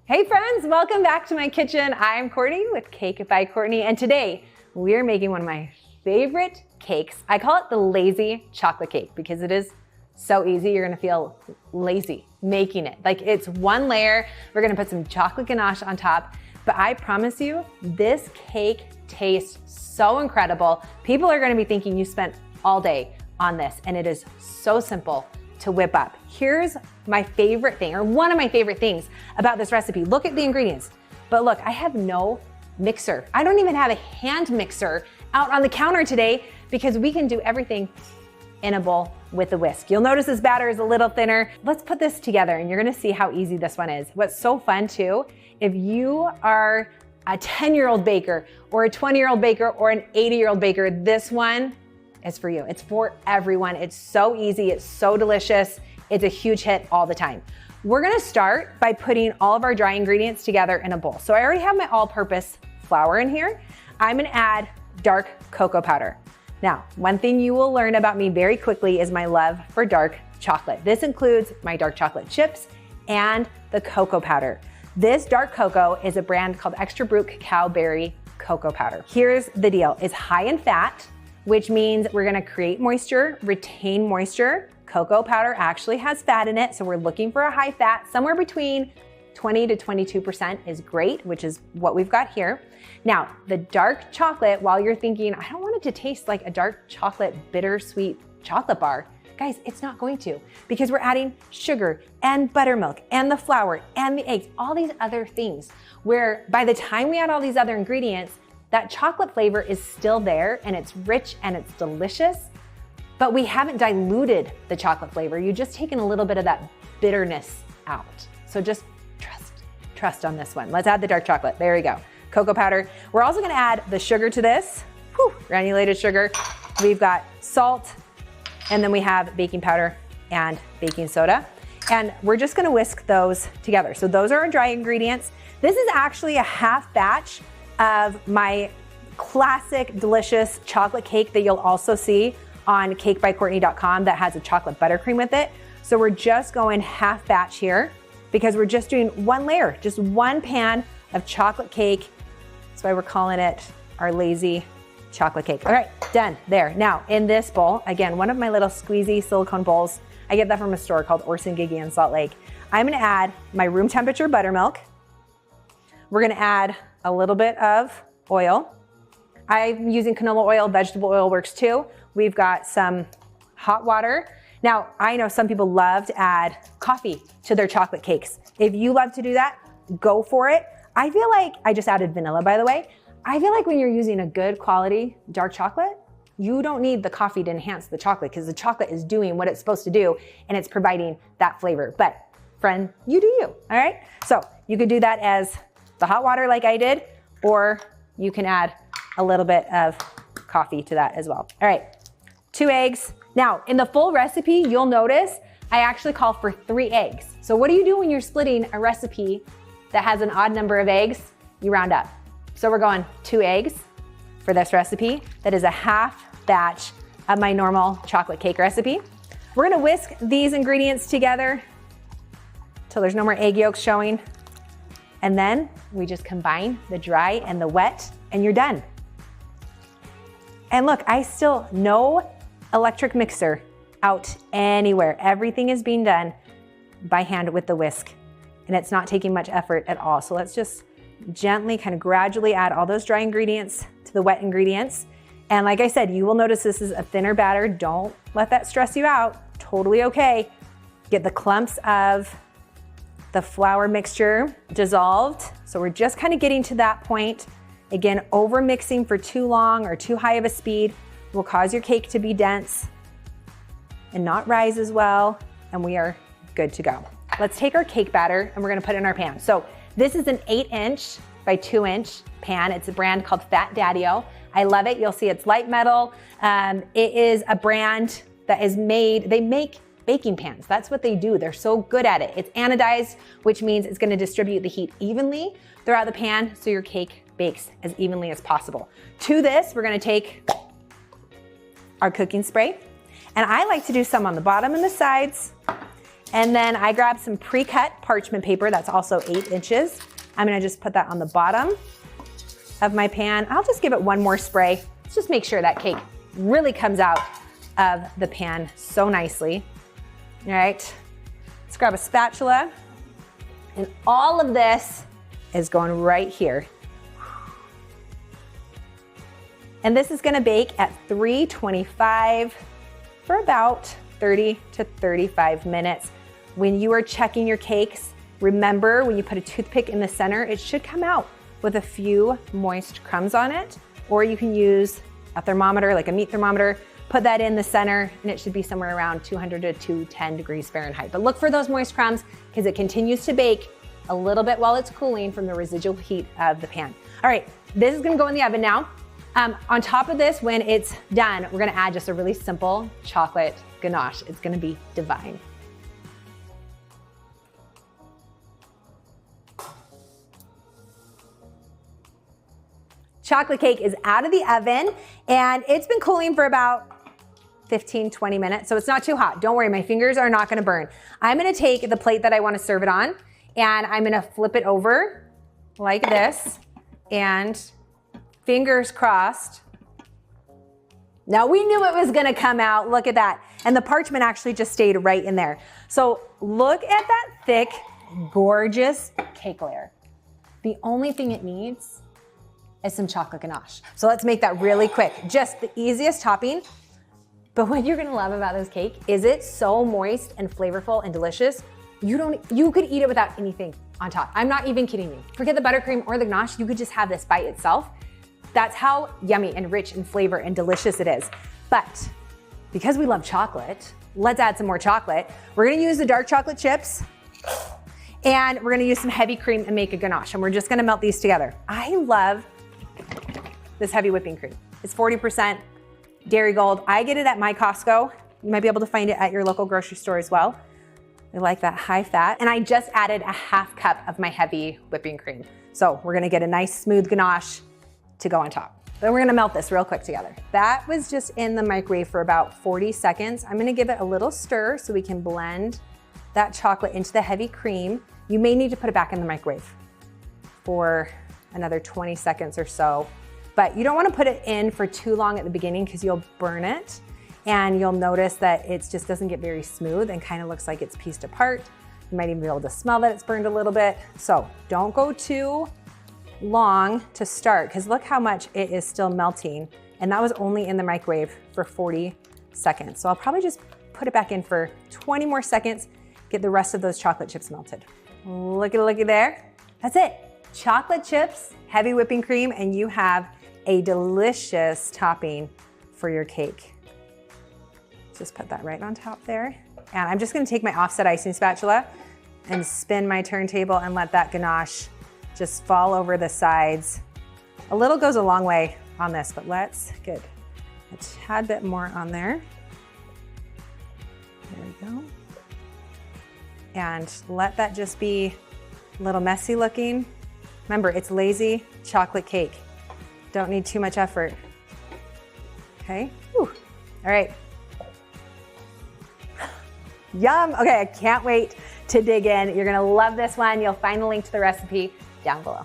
Hey friends, welcome back to my kitchen. I'm Courtney with Cake by Courtney, and today we're making one of my favorite cakes. I call it the lazy chocolate cake because it is so easy. You're gonna feel lazy making it. Like, it's one layer. We're gonna put some chocolate ganache on top, but I promise you, this cake tastes so incredible. People are gonna be thinking you spent all day on this, and it is so simple to whip up. Here's my favorite thing, or one of my favorite things about this recipe. Look at the ingredients, but look, I have no mixer. I don't even have a hand mixer out on the counter today because we can do everything in a bowl with a whisk. You'll notice this batter is a little thinner. Let's put this together and you're gonna see how easy this one is. What's so fun too, if you are a 10-year-old baker or a 20-year-old baker or an 80-year-old baker, this one is for you. It's for everyone. It's so easy. It's so delicious. It's a huge hit all the time. We're gonna start by putting all of our dry ingredients together in a bowl. So I already have my all-purpose flour in here. I'm gonna add dark cocoa powder. Now, one thing you will learn about me very quickly is my love for dark chocolate. This includes my dark chocolate chips and the cocoa powder. This dark cocoa is a brand called Extra Brut Cacao Berry Cocoa Powder. Here's the deal. It's high in fat, which means we're gonna create moisture, retain moisture. Cocoa powder actually has fat in it, so we're looking for a high fat. Somewhere between 20 to 22% is great, which is what we've got here. Now, the dark chocolate, while you're thinking, I don't want it to taste like a dark chocolate, bittersweet chocolate bar, guys, it's not going to, because we're adding sugar and buttermilk and the flour and the eggs, all these other things, where by the time we add all these other ingredients, that chocolate flavor is still there and it's rich and it's delicious, but we haven't diluted the chocolate flavor. You've just taken a little bit of that bitterness out. So just trust on this one. Let's add the dark chocolate. There we go. Cocoa powder. We're also gonna add the sugar to this. Granulated sugar. We've got salt, and then we have baking powder and baking soda. And we're just gonna whisk those together. So those are our dry ingredients. This is actually a half batch of my classic delicious chocolate cake that you'll also see on cakebycourtney.com that has a chocolate buttercream with it. So we're just going half batch here because we're just doing one layer, just one pan of chocolate cake. That's why we're calling it our lazy chocolate cake. All right, done, there. Now in this bowl, again, one of my little squeezy silicone bowls, I get that from a store called Orson Gigi in Salt Lake. I'm gonna add my room temperature buttermilk. We're gonna add a little bit of oil. I'm using canola oil, vegetable oil works too. We've got some hot water. Now, I know some people love to add coffee to their chocolate cakes. If you love to do that, go for it. I feel like, I just added vanilla, by the way. I feel like when you're using a good quality dark chocolate, you don't need the coffee to enhance the chocolate because the chocolate is doing what it's supposed to do and it's providing that flavor. But friend, you do you, all right? So you could do that as the hot water like I did, or you can add a little bit of coffee to that as well. All right, 2 eggs. Now, in the full recipe, you'll notice I actually call for 3 eggs. So what do you do when you're splitting a recipe that has an odd number of eggs? You round up. So we're going 2 eggs for this recipe. That is a half batch of my normal chocolate cake recipe. We're gonna whisk these ingredients together till there's no more egg yolks showing. And then we just combine the dry and the wet, and you're done. And look, I still, no electric mixer out anywhere. Everything is being done by hand with the whisk, and it's not taking much effort at all. So let's just gently, kind of gradually add all those dry ingredients to the wet ingredients. And like I said, you will notice this is a thinner batter. Don't let that stress you out. Totally okay. Get the clumps of the flour mixture dissolved. So we're just kind of getting to that point. Again, over mixing for too long or too high of a speed will cause your cake to be dense and not rise as well. And we are good to go. Let's take our cake batter and we're gonna put it in our pan. So this is an 8-inch by 2-inch pan. It's a brand called Fat Daddy-O. I love it. You'll see it's light metal. It is a brand that is made, they make baking pans. That's what they do. They're so good at it. It's anodized, which means it's gonna distribute the heat evenly throughout the pan so your cake bakes as evenly as possible. To this, we're gonna take our cooking spray, and I like to do some on the bottom and the sides, And then I grabbed some pre-cut parchment paper that's also 8 inches. I'm gonna just put that on the bottom of my pan. I'll just give it one more spray. Let's just make sure that cake really comes out of the pan so nicely. All right, let's grab a spatula. And all of this is going right here. And this is gonna bake at 325 for about 30 to 35 minutes. When you are checking your cakes, remember when you put a toothpick in the center, it should come out with a few moist crumbs on it, or you can use a thermometer, like a meat thermometer, put that in the center, and it should be somewhere around 200 to 210 degrees Fahrenheit. But look for those moist crumbs because it continues to bake a little bit while it's cooling from the residual heat of the pan. All right, this is gonna go in the oven now. On top of this, when it's done, we're gonna add just a really simple chocolate ganache. It's gonna be divine. Chocolate cake is out of the oven and it's been cooling for about 15, 20 minutes, so it's not too hot. Don't worry, my fingers are not gonna burn. I'm gonna take the plate that I wanna serve it on and I'm gonna flip it over like this and fingers crossed. Now we knew it was gonna come out, look at that. And the parchment actually just stayed right in there. So look at that thick, gorgeous cake layer. The only thing it needs is some chocolate ganache. So let's make that really quick. Just the easiest topping. But what you're gonna love about this cake is it's so moist and flavorful and delicious. You could eat it without anything on top. I'm not even kidding you. Forget the buttercream or the ganache, you could just have this by itself. That's how yummy and rich in flavor and delicious it is. But because we love chocolate, let's add some more chocolate. We're gonna use the dark chocolate chips and we're gonna use some heavy cream and make a ganache. And we're just gonna melt these together. I love this heavy whipping cream. It's 40% Dairy Gold. I get it at my Costco. You might be able to find it at your local grocery store as well. I like that high fat. And I just added a ½ cup of my heavy whipping cream. So we're gonna get a nice smooth ganache to go on top. Then we're gonna melt this real quick together. That was just in the microwave for about 40 seconds. I'm gonna give it a little stir so we can blend that chocolate into the heavy cream. You may need to put it back in the microwave for another 20 seconds or so. But you don't wanna put it in for too long at the beginning because you'll burn it and you'll notice that it just doesn't get very smooth and kind of looks like it's pieced apart. You might even be able to smell that it's burned a little bit. So don't go too long to start because look how much it is still melting. And that was only in the microwave for 40 seconds. So I'll probably just put it back in for 20 more seconds, get the rest of those chocolate chips melted. Looky there. That's it. Chocolate chips, heavy whipping cream, and you have a delicious topping for your cake. Just put that right on top there. And I'm just gonna take my offset icing spatula and spin my turntable and let that ganache just fall over the sides. A little goes a long way on this, but let's get a tad bit more on there. There we go. And let that just be a little messy looking. Remember, it's lazy chocolate cake. Don't need too much effort. Okay, whew. All right. Yum, okay, I can't wait to dig in. You're gonna love this one. You'll find the link to the recipe down below.